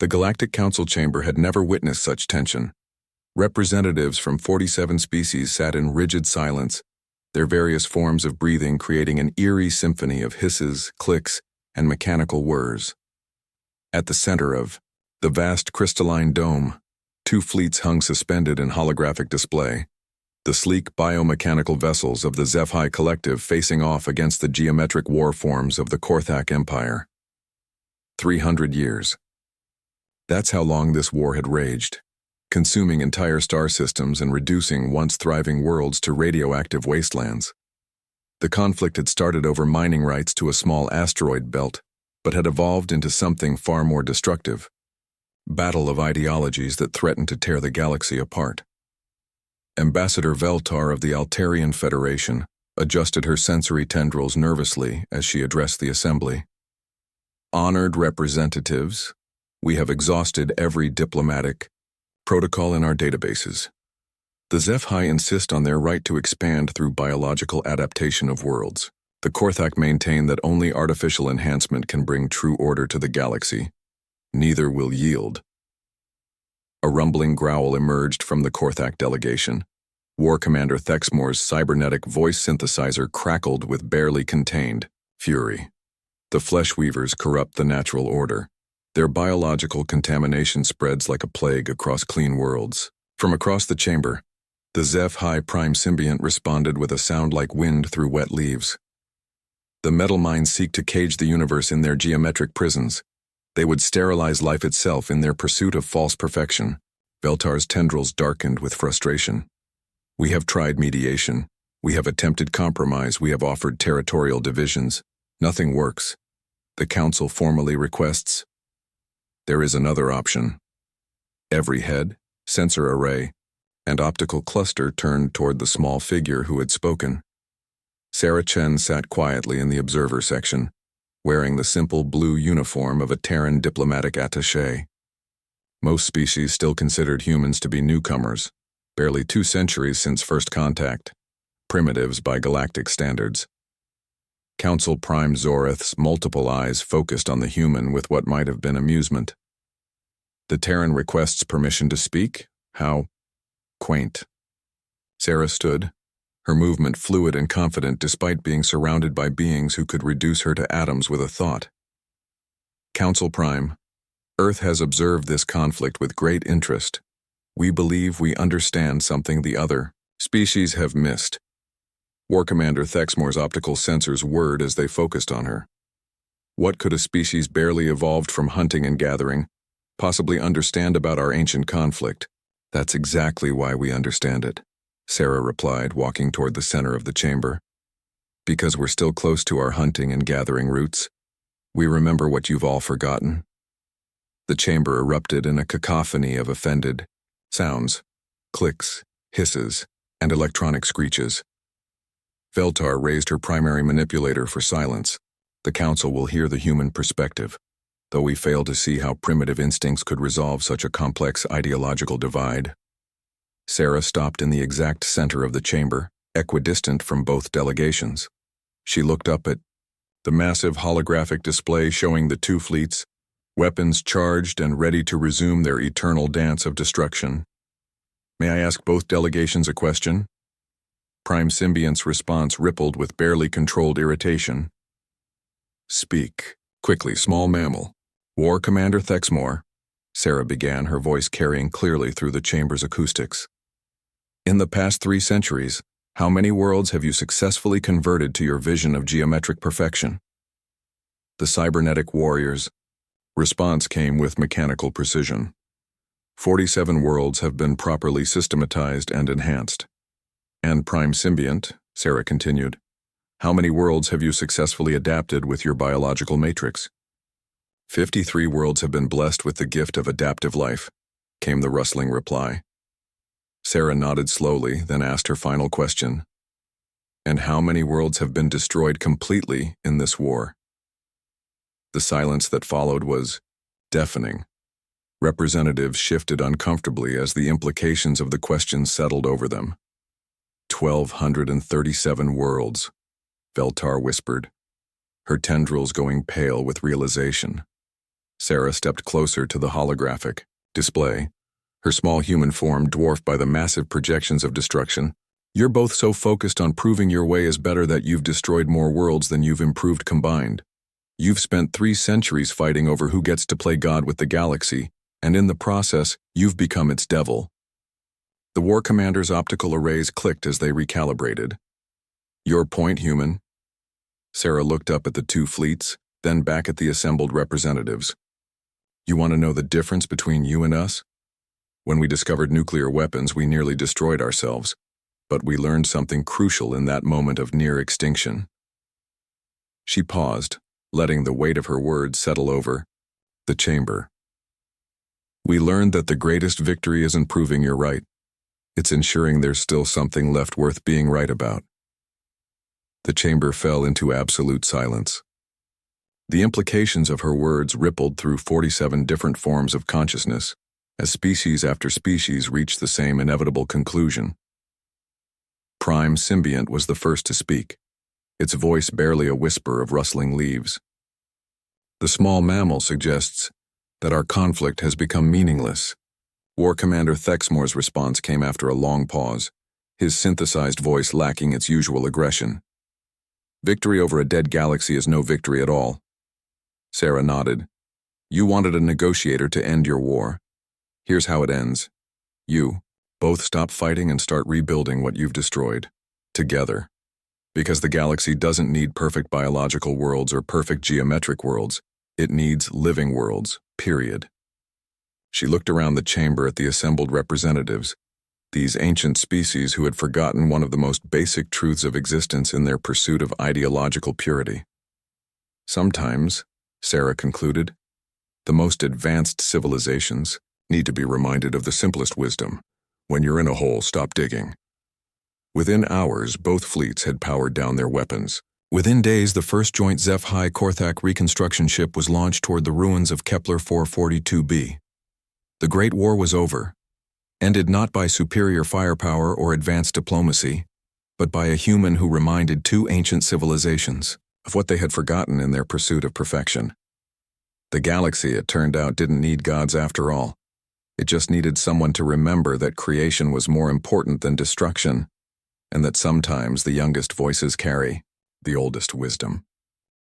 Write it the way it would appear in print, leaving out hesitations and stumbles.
The Galactic Council chamber had never witnessed such tension. Representatives from 47 species sat in rigid silence, their various forms of breathing creating an eerie symphony of hisses, clicks, and mechanical whirs. At the center of the vast crystalline dome, two fleets hung suspended in holographic display, the sleek biomechanical vessels of the HFY Collective facing off against the geometric war forms of the Korthak Empire. 300 years. That's how long this war had raged, consuming entire star systems and reducing once thriving worlds to radioactive wastelands. The conflict had started over mining rights to a small asteroid belt, but had evolved into something far more destructive. Battle of ideologies that threatened to tear the galaxy apart. Ambassador Veltar of the Altarian Federation adjusted her sensory tendrils nervously as she addressed the assembly. Honored representatives, we have exhausted every diplomatic protocol in our databases. The HFY insist on their right to expand through biological adaptation of worlds. The Korthak maintain that only artificial enhancement can bring true order to the galaxy. Neither will yield. A rumbling growl emerged from the Korthak delegation. War Commander Thexmore's cybernetic voice synthesizer crackled with barely contained fury. The flesh weavers corrupt the natural order. Their biological contamination spreads like a plague across clean worlds. From across the chamber, the HFY Prime Symbiont responded with a sound like wind through wet leaves. The metal minds seek to cage the universe in their geometric prisons. They would sterilize life itself in their pursuit of false perfection. Veltar's tendrils darkened with frustration. We have tried mediation. We have attempted compromise. We have offered territorial divisions. Nothing works. The Council formally requests. There is another option. Every head, sensor array, and optical cluster turned toward the small figure who had spoken. Sarah Chen sat quietly in the observer section, wearing the simple blue uniform of a Terran diplomatic attaché. Most species still considered humans to be newcomers, barely 2 centuries since first contact, primitives by galactic standards. Council Prime Zorith's multiple eyes focused on the human with what might have been amusement. The Terran requests permission to speak? How quaint. Sarah stood, her movement fluid and confident despite being surrounded by beings who could reduce her to atoms with a thought. Council Prime, Earth has observed this conflict with great interest. We believe we understand something the other species have missed. War Commander Thexmore's optical sensors whirred as they focused on her. What could a species barely evolved from hunting and gathering possibly understand about our ancient conflict? That's exactly why we understand it, Sarah replied, walking toward the center of the chamber. Because we're still close to our hunting and gathering roots. We remember what you've all forgotten. The chamber erupted in a cacophony of offended sounds, clicks, hisses, and electronic screeches. Veltar raised her primary manipulator for silence. The Council will hear the human perspective, though we fail to see how primitive instincts could resolve such a complex ideological divide. Sarah stopped in the exact center of the chamber, equidistant from both delegations. She looked up at the massive holographic display showing the 2 fleets, weapons charged and ready to resume their eternal dance of destruction. May I ask both delegations a question? Prime Symbiont's response rippled with barely controlled irritation. Speak, quickly, small mammal. War Commander Thexmore, Sarah began, her voice carrying clearly through the chamber's acoustics. In the past 3 centuries, how many worlds have you successfully converted to your vision of geometric perfection? The cybernetic warrior's response came with mechanical precision. 47 worlds have been properly systematized and enhanced. And Prime Symbiont, Sarah continued, how many worlds have you successfully adapted with your biological matrix? 53 worlds have been blessed with the gift of adaptive life, came the rustling reply. Sarah nodded slowly, then asked her final question. And how many worlds have been destroyed completely in this war? The silence that followed was deafening. Representatives shifted uncomfortably as the implications of the question settled over them. 1,237 worlds, Veltar whispered, her tendrils going pale with realization. Sarah stepped closer to the holographic display, her small human form dwarfed by the massive projections of destruction. You're both so focused on proving your way is better that you've destroyed more worlds than you've improved combined. You've spent 3 centuries fighting over who gets to play God with the galaxy, and in the process, you've become its devil. The War Commander's optical arrays clicked as they recalibrated. Your point, human? Sarah looked up at the 2 fleets, then back at the assembled representatives. You want to know the difference between you and us? When we discovered nuclear weapons, we nearly destroyed ourselves, but we learned something crucial in that moment of near extinction. She paused, letting the weight of her words settle over the chamber. We learned that the greatest victory isn't proving you're right. It's ensuring there's still something left worth being right about. The chamber fell into absolute silence. The implications of her words rippled through 47 different forms of consciousness, as species after species reached the same inevitable conclusion. Prime Symbiont was the first to speak, its voice barely a whisper of rustling leaves. The small mammal suggests that our conflict has become meaningless. War Commander Thexmore's response came after a long pause, his synthesized voice lacking its usual aggression. Victory over a dead galaxy is no victory at all. Sarah nodded. You wanted a negotiator to end your war. Here's how it ends. You both stop fighting and start rebuilding what you've destroyed, together. Because the galaxy doesn't need perfect biological worlds or perfect geometric worlds, it needs living worlds, period. She looked around the chamber at the assembled representatives, these ancient species who had forgotten one of the most basic truths of existence in their pursuit of ideological purity. Sometimes, Sarah concluded, the most advanced civilizations need to be reminded of the simplest wisdom. When you're in a hole, stop digging. Within hours, both fleets had powered down their weapons. Within days, the first joint HFY Korthak reconstruction ship was launched toward the ruins of Kepler 442b. The Great War was over, ended not by superior firepower or advanced diplomacy, but by a human who reminded 2 ancient civilizations of what they had forgotten in their pursuit of perfection. The galaxy, it turned out, didn't need gods after all. It just needed someone to remember that creation was more important than destruction, and that sometimes the youngest voices carry the oldest wisdom.